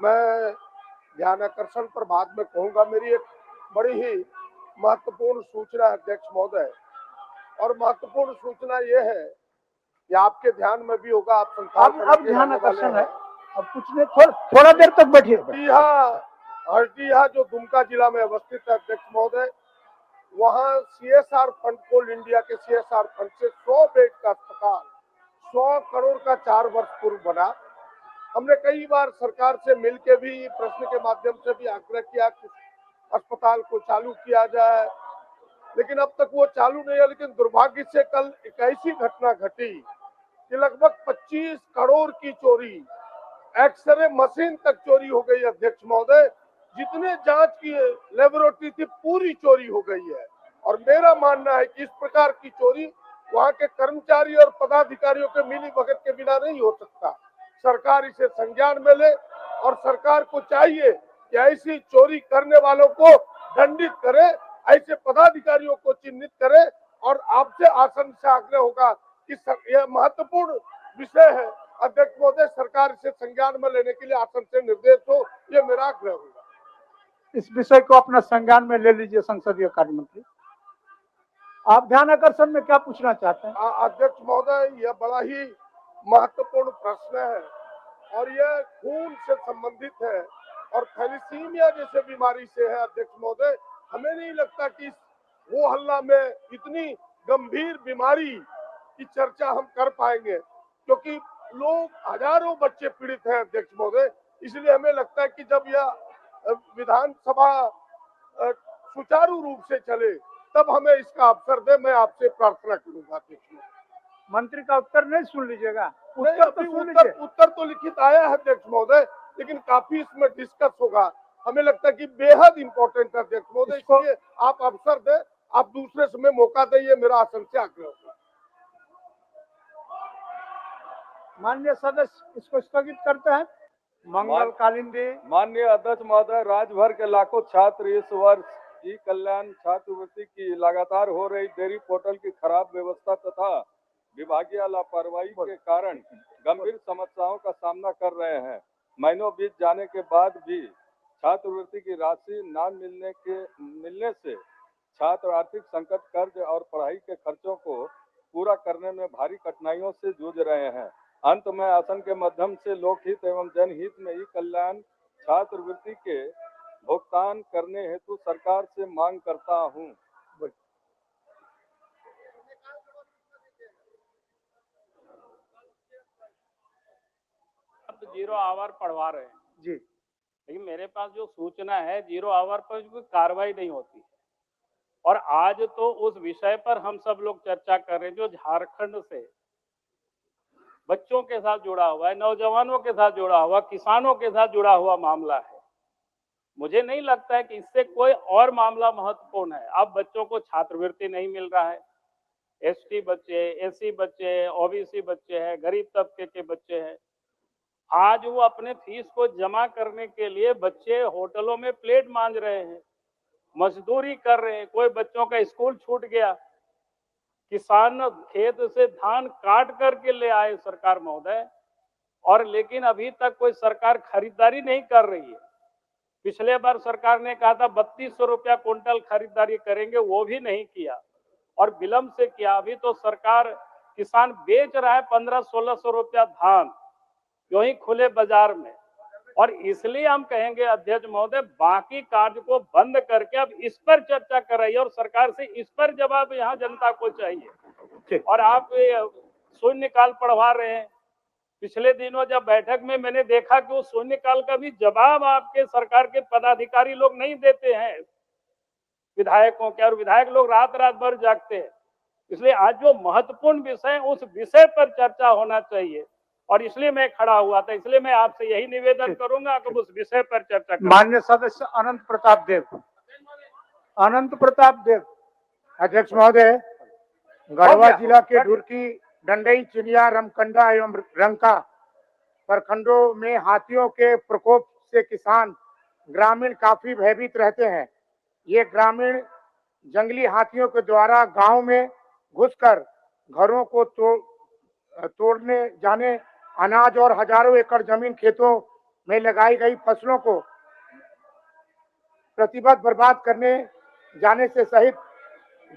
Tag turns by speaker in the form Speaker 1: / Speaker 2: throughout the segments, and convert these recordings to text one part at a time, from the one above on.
Speaker 1: मैं ध्यानाकर्षण पर बाद में कहूंगा। मेरी एक बड़ी ही महत्वपूर्ण सूचना है अध्यक्ष महोदय, और महत्वपूर्ण सूचना ये है कि आपके ध्यान में भी होगा, आप संथाल
Speaker 2: अब ध्यान आकर्षण है। अब कुछ नहीं, थोड़ा देर तक बैठिए।
Speaker 1: हरडीहा जो दुमका जिला में अवस्थित है अध्यक्ष महोदय, वहाँ सीएसआर फंड, कोल इंडिया के सीएसआर फंड से 100 बेड का अस्पताल 100 करोड़ का 4 वर्ष पूर्व बना। हमने कई बार सरकार से मिलकर भी प्रश्न के माध्यम से भी आग्रह किया कि अस्पताल को चालू किया जाए, लेकिन अब तक वो चालू नहीं है। लेकिन दुर्भाग्य से कल एक ऐसी घटना घटी कि लगभग 25 करोड़ की चोरी, एक्सरे मशीन तक चोरी हो गई अध्यक्ष महोदय। जितने जांच की लेबोरेटरी थी पूरी चोरी हो गई है, और मेरा मानना है कि इस प्रकार की चोरी वहां के कर्मचारी और पदाधिकारियों के मिली भगत के बिना नहीं हो सकता। सरकार इसे संज्ञान में ले, और सरकार को चाहिए कि ऐसी चोरी करने वालों को दंडित करे, ऐसे पदाधिकारियों को चिन्हित करे। और आपसे आसन से आग्रह होगा कि यह महत्वपूर्ण विषय है अध्यक्ष महोदय, सरकार इसे संज्ञान में लेने के लिए आसन से निर्देश हो, ये मेरा आग्रह होगा।
Speaker 2: इस विषय को अपना संज्ञान में ले लीजिए संसदीय कार्य मंत्री। आप ध्यान आकर्षण में क्या पूछना चाहते हैं?
Speaker 1: अध्यक्ष महोदय, यह बड़ा ही महत्वपूर्ण प्रश्न है, और यह खून से संबंधित है और थैलीसीमिया जैसे बीमारी से है अध्यक्ष महोदय। हमें नहीं लगता कि वो हल्ला में इतनी गंभीर बीमारी की चर्चा हम कर पाएंगे, क्योंकि लोग, हजारों बच्चे पीड़ित हैं अध्यक्ष महोदय। इसलिए हमें लगता है कि जब यह विधानसभा सुचारू रूप से चले तब हमें इसका अवसर दे। मैं आपसे प्रार्थना करूंगा अध्यक्ष महोदय।
Speaker 2: मंत्री का उत्तर नहीं सुन लीजिएगा?
Speaker 1: उत्तर तो लिखित आया है अध्यक्ष महोदय, लेकिन काफी इसमें डिस्कस होगा। हमें लगता है कि बेहद इंपॉर्टेंट है अध्यक्ष महोदय, इसलिए आप अवसर दे, आप दूसरे समय मौका दे, ये मेरा आसन से आग्रह होगा।
Speaker 2: माननीय सदस्य इसको स्थगित करते हैं। मंगलकालीन दिन
Speaker 3: माननीय अध्यक्ष महोदय, राज्य भर के लाखों छात्र इस वर्ष ई कल्याण छात्रवृत्ति की लगातार हो रही देरी, पोर्टल की खराब व्यवस्था तथा विभागीय लापरवाही के कारण गंभीर समस्याओं का सामना कर रहे हैं। महीनों बीत जाने के बाद भी छात्रवृत्ति की राशि न मिलने से छात्र आर्थिक संकट, कर्ज और पढ़ाई के खर्चों को पूरा करने में भारी कठिनाइयों से जूझ रहे हैं। अंत में आसन के माध्यम से लोकहित एवं जनहित में ई कल्याण छात्रवृत्ति के भुगतान करने हेतु सरकार से मांग करता हूं।
Speaker 4: जीरो आवर पढ़वा रहे हैं
Speaker 2: जी,
Speaker 4: लेकिन मेरे पास जो सूचना है, जीरो आवर पर कोई कार्रवाई नहीं होती है। और आज तो उस विषय पर हम सब लोग चर्चा कर रहे हैं जो झारखंड से बच्चों के साथ जुड़ा हुआ है, नौजवानों के साथ जुड़ा हुआ, किसानों के साथ जुड़ा हुआ मामला है। मुझे नहीं लगता है कि इससे कोई और मामला महत्वपूर्ण है। अब बच्चों को छात्रवृत्ति नहीं मिल रहा है, एसटी बच्चे, एससी बच्चे, ओबीसी बच्चे हैं, गरीब तबके के बच्चे हैं। आज वो अपने फीस को जमा करने के लिए बच्चे होटलों में प्लेट मांज रहे हैं, मजदूरी कर रहे हैं। कोई बच्चों का स्कूल छूट गया, किसान खेत से धान काट करके ले आए सरकार महोदय, और लेकिन अभी तक कोई सरकार खरीदारी नहीं कर रही है। पिछले बार सरकार ने कहा था 3200 रुपया कुंटल खरीदारी करेंगे, वो भी नहीं किया और विलंब से किया। अभी तो सरकार, किसान बेच रहा है 1500-1600 रुपया धान यूं ही खुले बाजार में। और इसलिए हम कहेंगे अध्यक्ष महोदय, बाकी कार्य को बंद करके अब इस पर चर्चा कर रही है, और सरकार से इस पर जवाब यहाँ जनता को चाहिए। और आप शून्यकाल पढ़वा रहे हैं। पिछले दिनों जब बैठक में मैंने देखा कि वो शून्यकाल का भी जवाब आपके सरकार के पदाधिकारी लोग नहीं देते हैं विधायकों के, और विधायक लोग रात रात भर जागते हैं। इसलिए आज जो महत्वपूर्ण विषय है उस विषय पर चर्चा होना चाहिए, और इसलिए मैं खड़ा हुआ था। इसलिए मैं आपसे यही निवेदन करूंगा कि उस विषय पर चर्चा करें।
Speaker 2: माननीय सदस्य अनंत प्रताप देव।
Speaker 5: अध्यक्ष महोदय, गढ़वा जिला के ढुर्की, डंडई, चिनिया, रमकंडा एवं रंका प्रखंडों में हाथियों के प्रकोप से किसान ग्रामीण काफी भयभीत रहते हैं। ये ग्रामीण जंगली हाथियों के द्वारा गांव में घुसकर घरों को तोड़ने जाने, अनाज और हजारों एकड़ जमीन खेतों में लगाई गई फसलों को प्रतिबद्ध बर्बाद करने जाने से सहित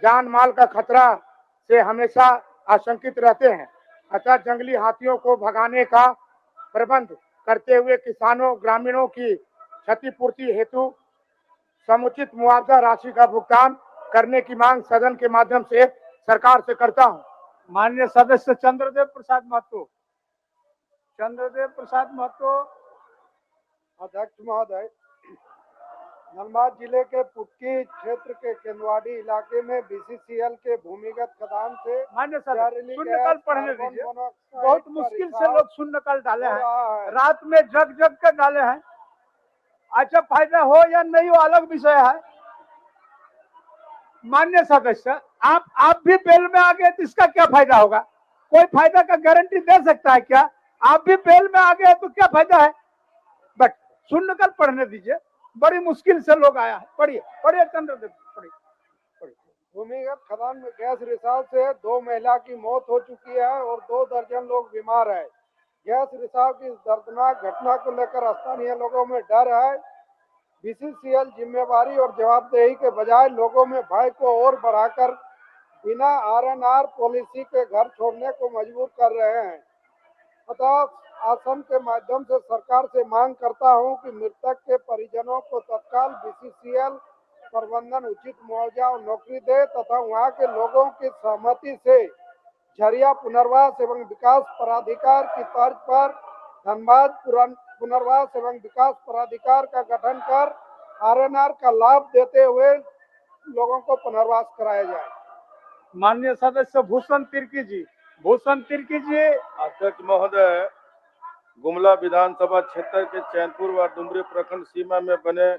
Speaker 5: जान माल का खतरा से हमेशा आशंकित रहते हैं। अतः जंगली हाथियों को भगाने का प्रबंध करते हुए किसानों ग्रामीणों की क्षतिपूर्ति हेतु समुचित मुआवजा राशि का भुगतान करने की मांग सदन के माध्यम से सरकार से करता हूं।
Speaker 2: माननीय सदस्य चंद्रदेव प्रसाद महतो। चंद्रदेव प्रसाद महतो।
Speaker 1: अध्यक्ष महोदय, धनबाद जिले के पुटकी क्षेत्र के केंदवाड़ी इलाके में बीसीसीएल के भूमिगत खदान से
Speaker 2: मान्य सर
Speaker 1: जहरीली
Speaker 2: शून्यकाल
Speaker 1: गैस
Speaker 2: पढ़ने
Speaker 1: कार्बन
Speaker 2: दीजिए।
Speaker 1: मोनोऑक्साइड
Speaker 2: बहुत
Speaker 1: का
Speaker 2: मुश्किल से
Speaker 1: रिसाव
Speaker 2: लोग शून्यकाल डाले
Speaker 1: हो
Speaker 2: हैं,
Speaker 1: रहा है।
Speaker 2: रात में जग जग कर डाले हैं। अच्छा फायदा हो या नहीं हो अलग विषय है। मान्य सदस्य, आप भी बेल में आ गए तो इसका क्या फायदा होगा? कोई फायदा का गारंटी दे सकता है क्या? आप भी बेल में आ गए तो क्या फायदा है? बट शून्यकाल पढ़ने दीजिए, बड़ी मुश्किल से लोग आया है। पढ़िए पढ़िए चंद्रदेव, पढ़िए।
Speaker 1: भूमिगत खदान में गैस रिसाव से 2 महिला की मौत हो चुकी है और 2 दर्जन लोग बीमार हैं। गैस रिसाव की इस दर्दनाक घटना को लेकर स्थानीय लोगों में डर है। बीसीसीएल जिम्मेवारी और जवाबदेही के बजाय लोगों में भय को और बढ़ाकर बिना आरएनआर पॉलिसी के घर छोड़ने को मजबूर कर रहे हैं। अतः आसन के माध्यम से सरकार से मांग करता हूं कि मृतक के परिजनों को तत्काल बीसीसीएल प्रबंधन उचित मुआवजा और नौकरी दे तथा वहां के लोगों की सहमति से झरिया पुनर्वास एवं विकास प्राधिकार की तर्ज पर धनबाद पुनर्वास एवं विकास प्राधिकार का गठन कर आरएनआर का लाभ देते हुए लोगों को पुनर्वास कराया जाए।
Speaker 2: माननीय सदस्य भूषण तिर्की जी। भूषण तिर्की जी।
Speaker 3: अध्यक्ष महोदय, गुमला विधानसभा क्षेत्र के चैनपुर व डुमरी प्रखंड सीमा में बने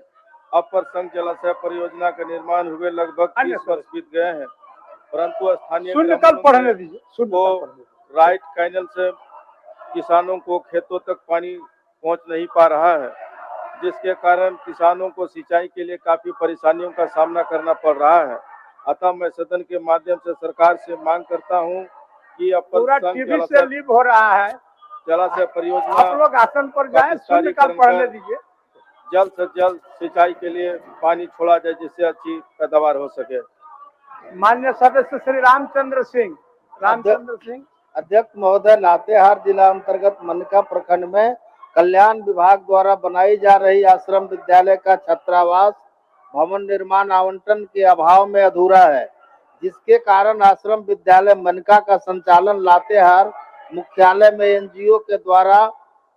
Speaker 3: अपर संघ जलाशय परियोजना का निर्माण हुए लगभग 30 वर्ष बीत गए हैं, परंतु स्थानीय
Speaker 2: शून्यकाल पढ़ने दीजिए।
Speaker 3: राइट कैनल से किसानों को खेतों तक पानी पहुंच नहीं पा रहा है, जिसके कारण किसानों को सिंचाई के लिए काफी परेशानियों का सामना करना पड़ रहा है। अतः मैं सदन के माध्यम से सरकार से मांग करता हूं कि
Speaker 2: पूरा टीवी से लीव हो रहा है
Speaker 3: जलाशय परियोजना
Speaker 2: आप लोग आसन पर जाएं, शून्यकाल पढ़ने दीजिए।
Speaker 3: जल्द से जल्द सिंचाई के लिए पानी छोड़ा जाए जिससे अच्छी पैदावार हो सके।
Speaker 2: माननीय सदस्य श्री रामचंद्र सिंह। रामचंद्र सिंह।
Speaker 6: अध्यक्ष महोदय, लातेहार जिला अंतर्गत मनका प्रखंड में कल्याण विभाग द्वारा बनाई जा रही आश्रम विद्यालय का छात्रावास भवन निर्माण आवंटन के अभाव में अधूरा है, जिसके कारण आश्रम विद्यालय मनका का संचालन लातेहार मुख्यालय में एनजीओ के द्वारा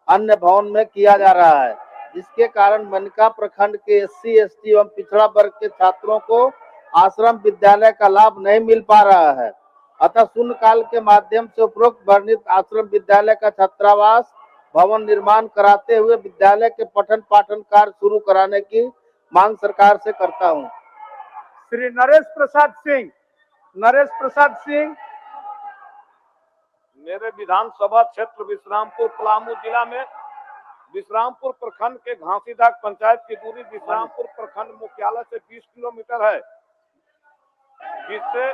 Speaker 6: अन्य भवन में किया जा रहा है, जिसके कारण मनका प्रखंड के एससी एसटी एवं पिछड़ा वर्ग के छात्रों को आश्रम विद्यालय का लाभ नहीं मिल पा रहा है। अतः शून्यकाल के माध्यम से उपरोक्त वर्णित आश्रम विद्यालय का छात्रावास भवन निर्माण कराते हुए विद्यालय के पठन पाठन कार्य शुरू कराने की मांग सरकार से करता हूं।
Speaker 2: श्री नरेश प्रसाद सिंह। नरेश प्रसाद सिंह।
Speaker 7: मेरे विधानसभा क्षेत्र विश्रामपुर पलामू जिला में विश्रामपुर प्रखंड के घासीदाग पंचायत की दूरी विश्रामपुर प्रखंड मुख्यालय से 20 किलोमीटर है, जिससे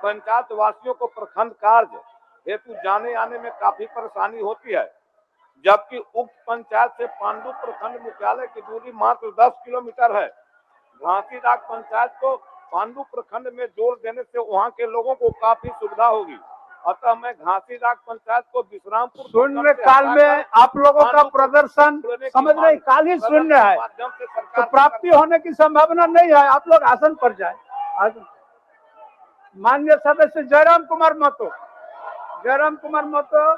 Speaker 7: पंचायत वासियों को प्रखंड कार्य हेतु जाने आने में काफी परेशानी होती है, जबकि उक्त पंचायत से पांडु प्रखंड मुख्यालय की दूरी मात्र 10 किलोमीटर है। घासीदाग पंचायत को पांडु प्रखंड में जोड़ देने से वहां के लोगों को काफी सुविधा होगी। अतः मैं घासीदाग पंचायत को विश्रामपुर
Speaker 2: शून्य काल में आप लोगों का प्रदर्शन समझ रहे, काल ही शून्य है तो प्राप्ति होने की संभावना नहीं है। आप लोग आसन पर जाए। माननीय सदस्य जयराम कुमार महतो। जयराम कुमार महतो।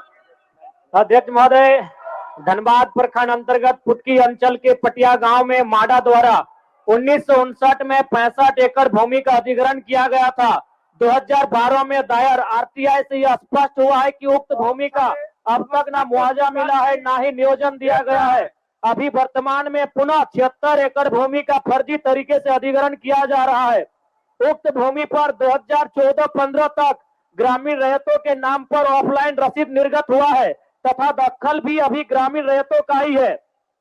Speaker 8: अध्यक्ष महोदय, धनबाद प्रखंड अंतर्गत पुटकी अंचल के पटिया गांव में माडा द्वारा 1959 में 65 एकड़ भूमि का अधिग्रहण किया गया था। 2012 में दायर आरटीआई से यह स्पष्ट हुआ है कि उक्त भूमि का अब तक ना मुआवजा मिला है, ना ही नियोजन दिया गया है। अभी वर्तमान में पुनः 76 एकड़ भूमि का फर्जी तरीके से अधिग्रहण किया जा रहा है। उक्त भूमि पर 2014-15 तक ग्रामीण रैयतों के नाम पर ऑफलाइन रसीद निर्गत हुआ है तथा दखल भी अभी ग्रामीण रैयतों का ही है।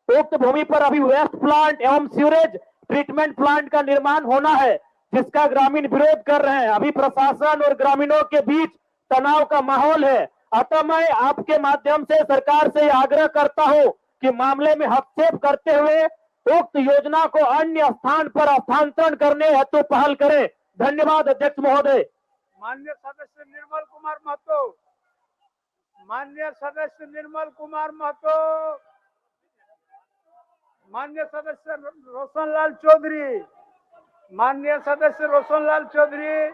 Speaker 8: उक्त भूमि पर अभी वेस्ट प्लांट एवं सीवरेज ट्रीटमेंट प्लांट का निर्माण होना है, जिसका ग्रामीण विरोध कर रहे हैं। अभी प्रशासन और ग्रामीणों के बीच तनाव का माहौल है। अतः मैं आपके माध्यम से सरकार से आग्रह करता हूं कि मामले में हस्तक्षेप करते हुए उक्त योजना को अन्य स्थान पर हस्तांतरण करने हेतु पहल करे। धन्यवाद अध्यक्ष महोदय।
Speaker 2: माननीय सदस्य निर्मल कुमार महतो, माननीय सदस्य निर्मल कुमार महतो, माननीय सदस्य रोशनलाल चौधरी, माननीय सदस्य रोशनलाल चौधरी,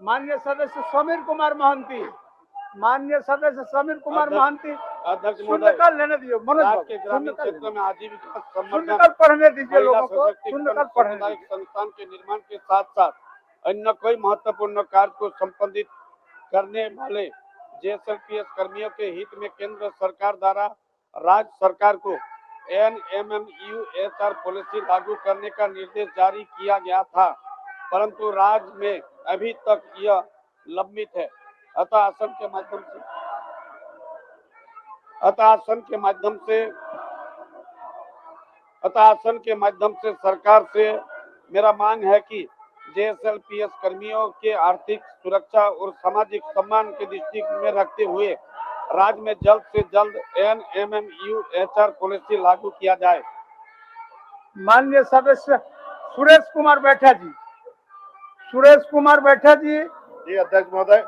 Speaker 2: माननीय सदस्य समीर कुमार महंती, माननीय सदस्य समीर कुमार महंती,
Speaker 7: अध्यक्ष महोदय,
Speaker 2: शून्यकाल लेने दीजिए। मनोज
Speaker 7: राज्य
Speaker 2: बाबू,
Speaker 7: के ग्रामीण
Speaker 2: शून्यकाल
Speaker 7: क्षेत्रों में आजीविका संवर्धन,
Speaker 2: शून्यकाल पढ़ने दीजिए
Speaker 7: महिला
Speaker 2: लोगों को,
Speaker 7: सशक्तिकरण,
Speaker 2: शून्यकाल पढ़ने
Speaker 7: सामुदायिक
Speaker 2: दीजिए।
Speaker 7: संस्थान के निर्माण के साथ साथ अन्य कोई महत्वपूर्ण कार्य को संपादित करने वाले जेएसएलपीएस कर्मियों के हित में केंद्र सरकार द्वारा राज्य सरकार को NMMU-HR पॉलिसी लागू करने का निर्देश जारी किया गया था, परंतु राज्य में अभी तक यह लंबित है। अतः आसन के माध्यम से सरकार से मेरा मांग है कि जेएसएलपीएस कर्मियों के आर्थिक सुरक्षा और सामाजिक सम्मान के दृष्टि में रखते हुए राज्य में जल्द से जल्द NMMU-HR पॉलिसी लागू किया जाए।
Speaker 2: माननीय सदस्य सुरेश कुमार बैठा जी, सुरेश कुमार बैठा जी।
Speaker 9: जी अध्यक्ष महोदय,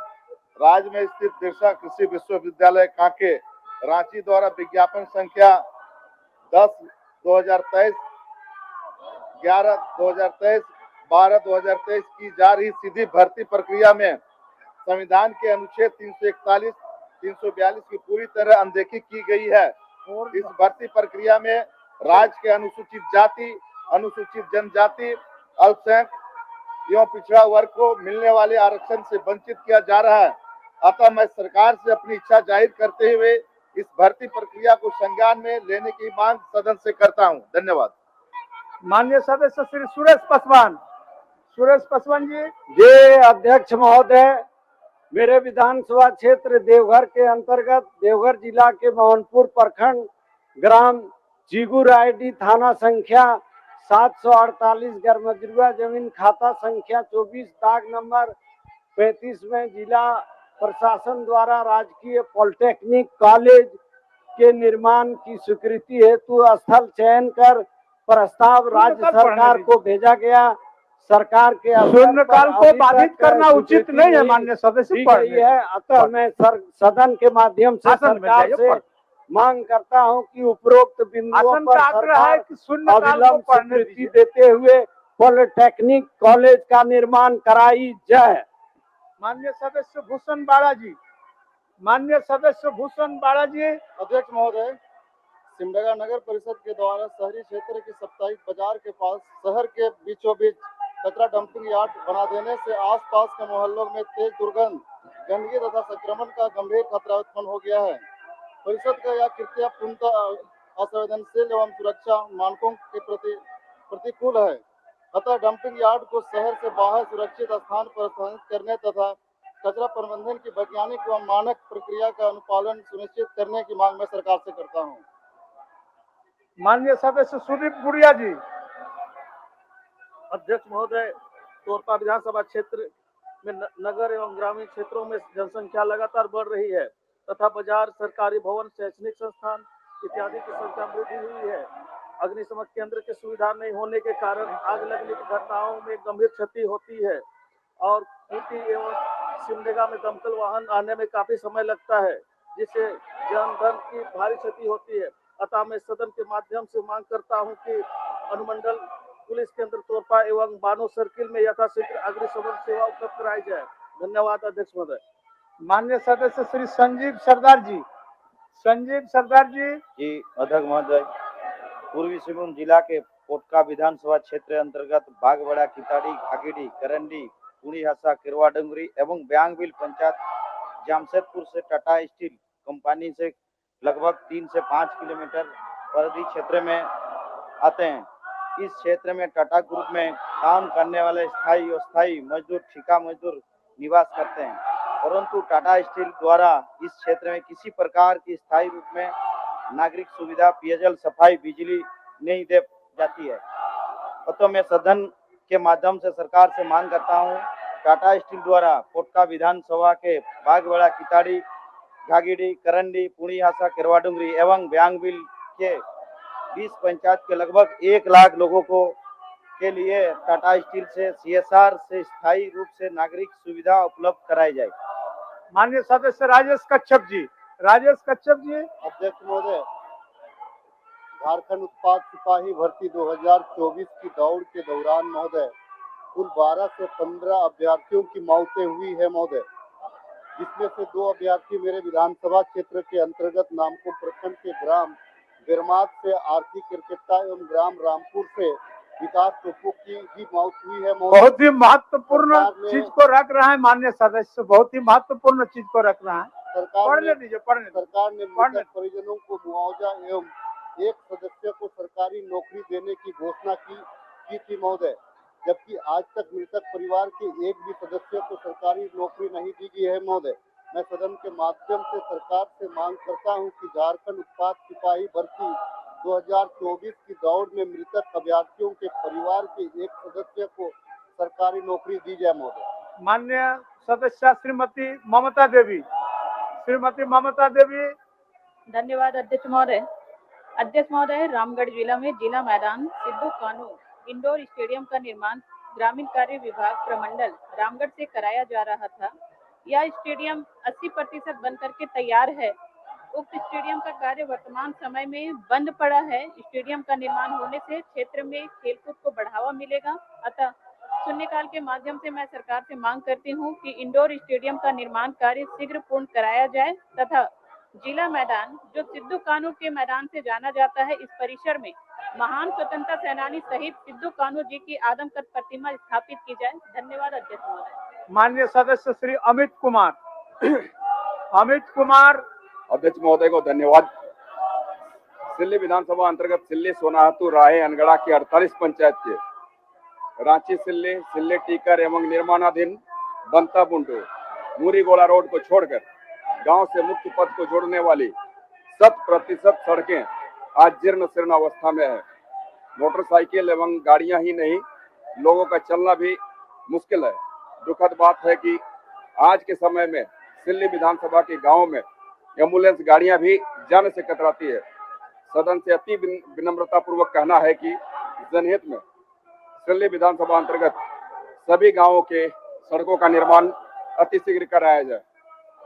Speaker 9: राज्य में स्थित बिरसा कृषि विश्वविद्यालय कांके रांची द्वारा विज्ञापन संख्या 10/2023, 11/2023, 12/2023 की जा रही सीधी भर्ती प्रक्रिया में संविधान के अनुच्छेद 341, 342 की पूरी तरह अनदेखी की गई है। इस भर्ती प्रक्रिया में राज्य के अनुसूचित जाति, अनुसूचित जनजाति, अल्पसंख्यक एवं पिछड़ा वर्ग को मिलने वाले आरक्षण से वंचित किया जा रहा है। अतः मैं सरकार से अपनी इच्छा जाहिर करते हुए इस भर्ती प्रक्रिया को संज्ञान में लेने की मांग सदन से करता हूं। धन्यवाद।
Speaker 2: माननीय सदस्य श्री सुरेश पासवान, सुरेश पासवान जी।
Speaker 10: जी अध्यक्ष महोदय, मेरे विधानसभा क्षेत्र देवघर के अंतर्गत देवघर जिला के मोहनपुर प्रखंड ग्राम जीगुरायडी थाना संख्या 748 गरमजरुआ जमीन खाता संख्या 24 दाग नंबर 35 में जिला प्रशासन द्वारा राजकीय पॉलिटेक्निक कॉलेज के निर्माण की स्वीकृति हेतु स्थल चयन कर प्रस्ताव राज्य सरकार को भेजा गया। सरकार के
Speaker 2: शून्यकाल को बाधित करना उचित नहीं है माननीय सदस्य,
Speaker 10: पढ़ी है। अतः मैं सदन के माध्यम से सरकार से मांग करता हूं कि उपरोक्त बिंदुओं पर सरकार अविलंब स्वीकृति देते हुए पॉलिटेक्निक कॉलेज का निर्माण कराई जाए।
Speaker 2: माननीय सदस्य भूषण बाड़ा जी, माननीय सदस्य भूषण बाड़ा जी।
Speaker 11: अध्यक्ष महोदय, सिमडेगा नगर परिषद के द्वारा शहरी क्षेत्र के साप्ताहिक बाजार के पास शहर के बीचों बीच कचरा डंपिंग यार्ड बना देने से आसपास के मोहल्लों में तेज दुर्गंध, गंदगी तथा संक्रमण का गंभीर खतरा उत्पन्न हो गया है। परिषद का यह कृत्य पूर्णतः असंवेदनशील एवं सुरक्षा मानकों के प्रति प्रतिकूल है। अतः डंपिंग यार्ड को शहर से बाहर सुरक्षित स्थान पर स्थापित करने तथा कचरा प्रबंधन की वैज्ञानिक एवं मानक प्रक्रिया का अनुपालन सुनिश्चित करने की मांग मैं सरकार से करता हूं।
Speaker 2: माननीय सदस्य सुदीप गुड़िया जी।
Speaker 12: अध्यक्ष महोदय, तोरपा विधानसभा क्षेत्र में नगर एवं ग्रामीण क्षेत्रों में जनसंख्या लगातार बढ़ रही है तथा बाजार, सरकारी भवन, शैक्षणिक संस्थान इत्यादि की संख्या वृद्धि हुई है। अग्निशमन केंद्र की सुविधा नहीं होने के कारण आग लगने की घटनाओं में गंभीर क्षति होती है और खूंटी एवं सिमडेगा में दमकल वाहन आने में काफी समय लगता है, जिससे जन धन की भारी क्षति होती है। अतः मैं सदन के माध्यम से मांग करता हूं कि अनुमंडल पुलिस केंद्र तोरपा एवं बानो सर्किल में यथाशीघ्र अग्निशमन सेवा उपलब्ध कराई जाए। धन्यवाद अध्यक्ष महोदय।
Speaker 2: माननीय सदस्य श्री संजीव सरदार जी, संजीव सरदार जी।
Speaker 6: जी अध्यक्ष महोदय, पूर्वी सिंहभूम जिला के पोटका विधानसभा क्षेत्र अंतर्गत बागबड़ा, किताड़ी, घागीडी, करंडी, पुणीहासा, किरवा डंगरी एवं ब्यांगबिल पंचायत जामशेदपुर से टाटा स्टील कंपनी से लगभग 3 से 5 किलोमीटर परिधि क्षेत्र में आते हैं। इस क्षेत्र में टाटा ग्रुप में काम करने वाले स्थायी और अस्थायी मजदूर, ठेका मजदूर निवास करते हैं, परंतु टाटा स्टील द्वारा इस क्षेत्र में किसी प्रकार की स्थायी रूप में नागरिक सुविधा, पेयजल, सफाई, बिजली नहीं दे जाती है। तो मैं सदन के माध्यम से सरकार से मांग करता हूं, टाटा स्टील द्वारा पोटका विधानसभा के बागबड़ा, किताड़ी, घागीडी, करंडी, पुणीहासा, केरवाडुंगरी एवं ब्यांगबिल के 20 पंचायत के लगभग 1 लाख लोगों को के लिए टाटा स्टील से CSR से स्थायी रूप से नागरिक सुविधा उपलब्ध कराई जाए।
Speaker 2: माननीय सदस्य राजेश कच्छप जी।
Speaker 11: अध्यक्ष महोदय, झारखंड उत्पाद सिपाही भर्ती 2024 की दौड़ के दौरान महोदय कुल 12 से 15 अभ्यर्थियों की मौतें हुई है महोदय, जिसमें से 2 अभ्यर्थी मेरे विधानसभा क्षेत्र के अंतर्गत नामकुम प्रखंड के ग्राम बिरमात से आरती किरकिट्टा एवं ग्राम रामपुर से विकास टोपो की भी मौत हुई है महोदय।
Speaker 2: बहुत ही महत्वपूर्ण
Speaker 11: सरकार ने-
Speaker 2: चीज को रख रहा है माननीय सदस्य, बहुत ही महत्वपूर्ण चीज को रख रहा है।
Speaker 11: सरकार ने
Speaker 2: पढ़ने
Speaker 11: मृतक परिजनों को मुआवजा एवं एक सदस्य को सरकारी नौकरी देने की घोषणा की थी महोदय, जबकि आज तक मृतक परिवार के एक भी सदस्य को सरकारी नौकरी नहीं दी गई है महोदय। मैं सदन के माध्यम से सरकार से मांग करता हूं कि झारखंड उत्पाद सिपाही भर्ती 2024 की दौड़ में मृतक अभ्यर्थियों के परिवार के एक सदस्य को सरकारी नौकरी दी जाए महोदय।
Speaker 2: माननीय सदस्य श्रीमती ममता देवी।
Speaker 13: धन्यवाद अध्यक्ष महोदय। अध्यक्ष महोदय, रामगढ़ जिला में जिला मैदान सिद्धू कानू इंडोर स्टेडियम का निर्माण ग्रामीण कार्य विभाग प्रमंडल रामगढ़ से कराया जा रहा था। यह स्टेडियम 80% बन करके तैयार है। उक्त स्टेडियम का कार्य वर्तमान समय में बंद पड़ा है। स्टेडियम का निर्माण होने से क्षेत्र में खेलकूद को बढ़ावा मिलेगा। अतः शून्यकाल के माध्यम से मैं सरकार से मांग करती हूं कि इंडोर स्टेडियम का निर्माण कार्य शीघ्र पूर्ण कराया जाए तथा जिला मैदान जो सिद्धू कानू के मैदान से जाना जाता है, इस परिसर में महान स्वतंत्रता सेनानी शहीद सिद्धू कानू जी की आदमकद प्रतिमा स्थापित की जाए। धन्यवाद अध्यक्ष महोदय।
Speaker 2: माननीय सदस्य श्री अमित कुमार।
Speaker 3: अध्यक्ष महोदय को धन्यवाद। सिल्ली विधानसभा अंतर्गत सिल्ली, सोनाहातू, राहे, अनगढ़ा की 48 पंचायत के रांची सिल्ली टीकर एवं निर्माणाधीन बनता बुंटू मूरीगोला रोड को छोड़कर गांव से मुख्य पथ को जोड़ने वाली 100% सड़कें आज जीर्ण शीर्ण अवस्था में है। मोटरसाइकिल एवं गाड़ियां ही नहीं, लोगों का चलना भी मुश्किल है। दुखद बात है कि आज के समय में सिल्ली विधानसभा के गांव में एम्बुलेंस गाड़ियां भी जाने से कतराती है। सदन से अति विनम्रता पूर्वक कहना है कि जनहित में सिल्ली विधानसभा अंतर्गत सभी गांवों के सड़कों का निर्माण अतिशीघ्र कराया जाए।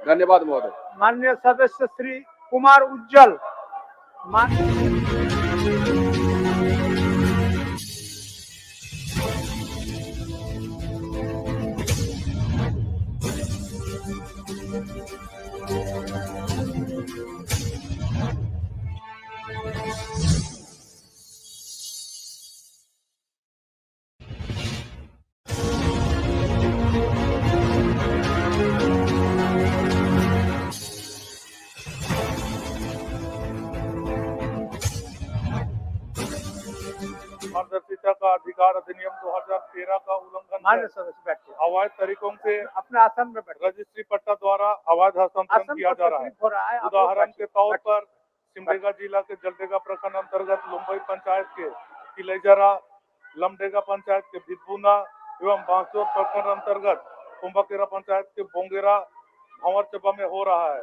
Speaker 3: धन्यवाद महोदय।
Speaker 2: माननीय सदस्य श्री कुमार उज्जवल।
Speaker 7: पारदर्शिता का अधिकार अधिनियम 2013 का उल्लंघन
Speaker 2: माननीय सदस्य बैठिए।
Speaker 7: अवैध तरीकों से
Speaker 2: अपने आसन में बैठिए।
Speaker 7: रजिस्ट्री पट्टा द्वारा अवैध हस्तांतरण किया जा रहा है। उदाहरण के तौर पर सिमडेगा जिला के जलडेगा प्रखंड अंतर्गत लुम्बई पंचायत के तिलेजरा, लमडेगा पंचायत के भिदबुना एवं बांसोर प्रखंड अंतर्गत कुंभकेरा पंचायत के बोंगेरा भंवरचबा में हो रहा है।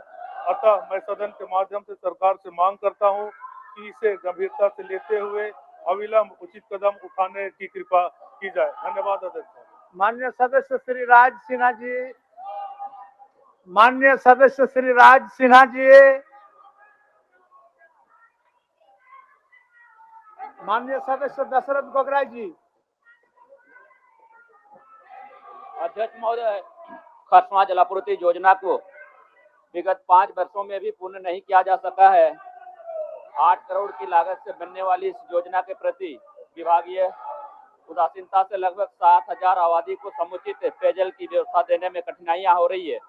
Speaker 7: अतः मैं सदन के माध्यम से सरकार से मांग करता हूं कि इसे गंभीरता से लेते हुए अविलंब उचित कदम उठाने की कृपा की जाए। धन्यवाद अध्यक्ष।
Speaker 2: माननीय सदस्य श्री राज सिन्हा जी। माननीय सदस्य श्री राज सिन्हा जी। माननीय सदस्य दशरथ गोगराई जी।
Speaker 8: अध्यक्ष महोदय, खरसवां जलापूर्ति योजना को विगत 5 वर्षों में भी पूर्ण नहीं किया जा सका है। 8 करोड़ की लागत से बनने वाली इस योजना के प्रति विभागीय उदासीनता से लगभग 7,000 आबादी को समुचित पेयजल की व्यवस्था देने में कठिनाइयां हो रही है।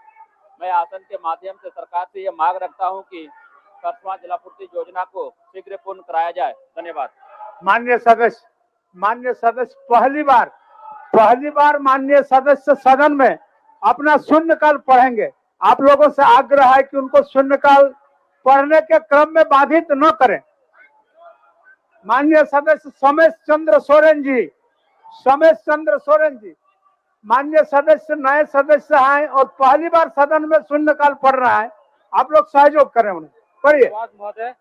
Speaker 8: मैं आसन के माध्यम से सरकार से यह मांग रखता हूं कि खरसवां जलापूर्ति योजना को शीघ्र पूर्ण कराया जाए। धन्यवाद।
Speaker 2: माननीय सदस्य पहली बार माननीय सदस्य सदन में अपना शून्यकाल पढ़ेंगे। आप लोगों से आग्रह है कि उनको शून्यकाल पढ़ने के क्रम में बाधित न करें। माननीय सदस्य समेश चंद्र सोरेन जी। माननीय सदस्य नए सदस्य हैं और पहली बार सदन में शून्यकाल पढ़ रहा है। आप लोग सहयोग करें उन्हें। पढ़िए।
Speaker 12: धन्यवाद महोदय।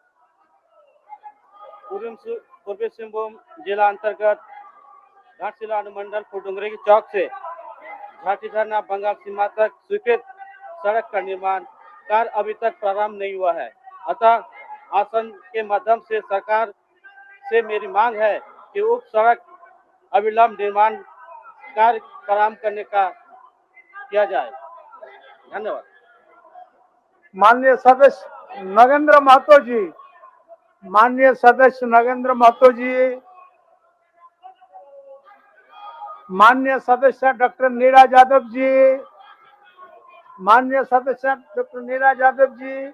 Speaker 12: पूर्वी सिंहभूम जिला अंतर्गत घाटशिला अनुमंडल फुटडुंगरी की चौक से घाटी झरना बंगाल सीमा तक स्वीकृत सड़क का निर्माण कार्य अभी तक प्रारंभ नहीं हुआ है। अतः आसन के माध्यम से सरकार से मेरी मांग है कि उक्त सड़क अविलंब निर्माण कार्य प्रारंभ करने का किया जाए। धन्यवाद।
Speaker 2: माननीय सदस्य नगेंद्र महतो जी, माननीय सदस्य नगेंद्र महतो जी, माननीय सदस्य डॉक्टर नीरज यादव जी, माननीय सदस्य डॉक्टर नीरज यादव जी,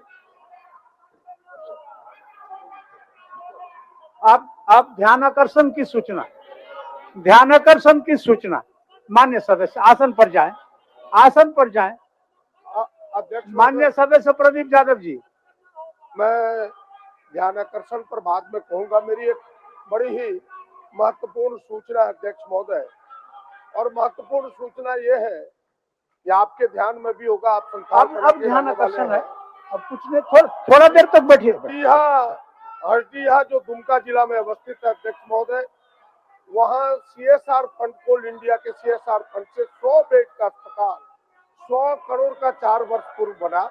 Speaker 2: आप ध्यान आकर्षण की सूचना, ध्यान आकर्षण की सूचना। माननीय सदस्य आसन पर जाएं, आसन पर जाएं।
Speaker 1: अध्यक्ष
Speaker 2: माननीय सदस्य प्रदीप यादव जी,
Speaker 1: मैं ध्यान आकर्षण पर बाद में कहूंगा। मेरी एक बड़ी ही महत्वपूर्ण सूचना है अध्यक्ष महोदय, और महत्वपूर्ण सूचना ये है कि आपके ध्यान में भी होगा। आप
Speaker 2: अब ध्यान आकर्षण है, अब कुछ नहीं, थोड़ा देर तक बैठिए।
Speaker 1: हरडीहा जो दुमका जिला में अवस्थित है अध्यक्ष महोदय, वहाँ CSR फंड, कोल इंडिया के CSR फंड से 100 बेड का अस्पताल 100 करोड़ का 4 वर्ष पूर्व बना।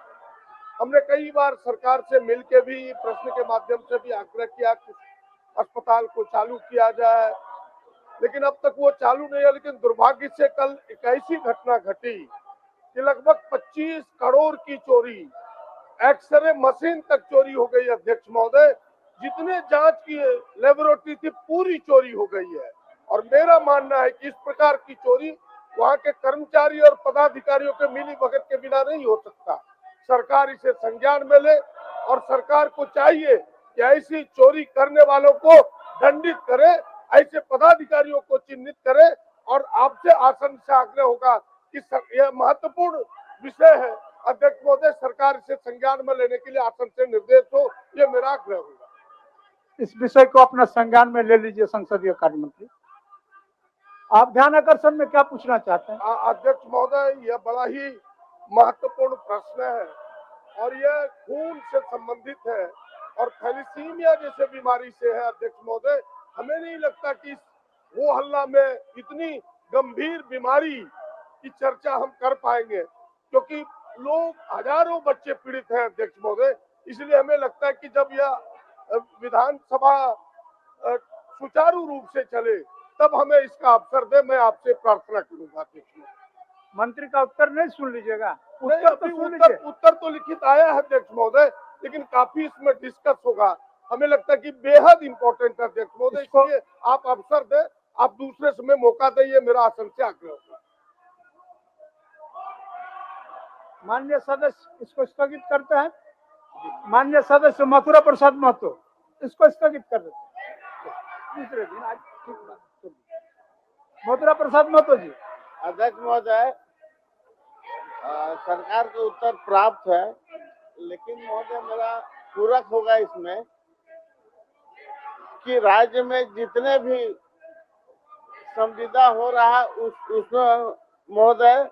Speaker 1: हमने कई बार सरकार से मिलकर भी प्रश्न के माध्यम से भी आग्रह किया कि अस्पताल को चालू किया जाए, लेकिन अब तक वो चालू नहीं है। लेकिन दुर्भाग्य से कल एक ऐसी घटना घटी कि लगभग 25 करोड़ की चोरी, एक्सरे मशीन तक चोरी हो गई अध्यक्ष महोदय। जितने जांच की लेबोरेटरी थी पूरी चोरी हो गई है, और मेरा मानना है कि इस प्रकार की चोरी वहां के कर्मचारी और पदाधिकारियों के मिली भगत के बिना नहीं हो सकता। सरकार इसे संज्ञान में ले, और सरकार को चाहिए कि ऐसी चोरी करने वालों को दंडित करे, ऐसे पदाधिकारियों को चिन्हित करे। और आपसे आसन से आग्रह होगा कि यह महत्वपूर्ण विषय है अध्यक्ष महोदय, सरकार इसे संज्ञान में लेने के लिए आसन से निर्देश हो, ये मेरा आग्रह होगा।
Speaker 2: इस विषय को अपना संज्ञान में ले लीजिए संसदीय कार्य मंत्री। आप ध्यान आकर्षण में क्या पूछना चाहते हैं?
Speaker 1: अध्यक्ष महोदय, यह बड़ा ही महत्वपूर्ण प्रश्न है, और यह खून से संबंधित है और थैलीसीमिया जैसे बीमारी से है अध्यक्ष महोदय। हमें नहीं लगता कि इस हो हल्ला में इतनी गंभीर बीमारी की चर्चा हम कर पाएंगे, क्योंकि लोग, हजारों बच्चे पीड़ित हैं अध्यक्ष महोदय। इसलिए हमें लगता है कि जब यह विधानसभा सुचारू रूप से चले तब हमें इसका अवसर दे। मैं आपसे प्रार्थना करूंगा अध्यक्ष।
Speaker 2: मंत्री का उत्तर नहीं सुन लीजिएगा?
Speaker 1: उत्तर तो लिखित आया है अध्यक्ष महोदय, लेकिन काफी इसमें डिस्कस होगा। हमें लगता है कि बेहद इंपॉर्टेंट है अध्यक्ष महोदय, इसलिए आप अवसर दे, आप दूसरे समय मौका दे, ये मेरा आसन से आग्रह होगा।
Speaker 2: माननीय सदस्य इसको स्थगित करते हैं। माननीय सदस्य मथुरा प्रसाद महतो, इसको स्थगित कर देते हैं दूसरे दिन। आज मथुरा प्रसाद महतो जी।
Speaker 6: अध्यक्ष महोदय, सरकार का उत्तर प्राप्त है, लेकिन महोदय मेरा पूरक होगा इसमें कि राज्य में जितने भी संविदा हो रहा है उसमें महोदय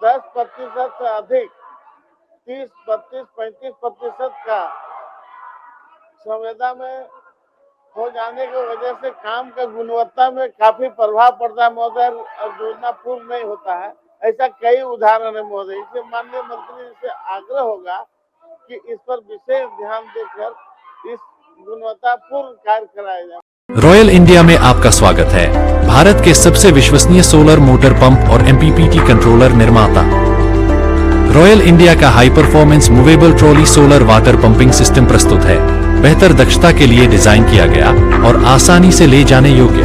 Speaker 6: 10% से अधिक 30, 32, 35% का संविदा में हो जाने की वजह से काम का गुणवत्ता में काफी प्रभाव पड़ता है महोदय, और योजना पूर्ण नहीं होता है। ऐसा कई उदाहरण है महोदय। इसलिए माननीय मंत्री से आग्रह होगा कि इस पर विशेष ध्यान देकर इस गुणवत्तापूर्ण कार्य कराया जाए।
Speaker 14: रॉयल इंडिया में आपका स्वागत है। भारत के सबसे विश्वसनीय सोलर मोटर पंप और MPPT कंट्रोलर निर्माता रॉयल इंडिया का high performance movable trolley solar water pumping system प्रस्तुत है। बेहतर दक्षता के लिए डिजाइन किया गया और आसानी से ले जाने योग्य।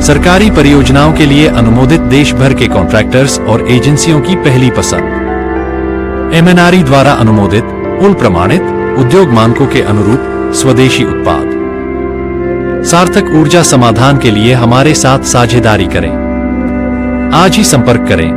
Speaker 14: सरकारी परियोजनाओं के लिए अनुमोदित देश भर के कॉन्ट्रैक्टर्स और एजेंसियों की पहली पसंद। MNRE द्वारा अनुमोदित, उल प्रमाणित, उद्योग मानकों के अनुरूप स्वदेशी उत्पाद। सार्थक ऊर्जा समाधान के लिए हमारे साथ साझेदारी करें। आज ही संपर्क करें।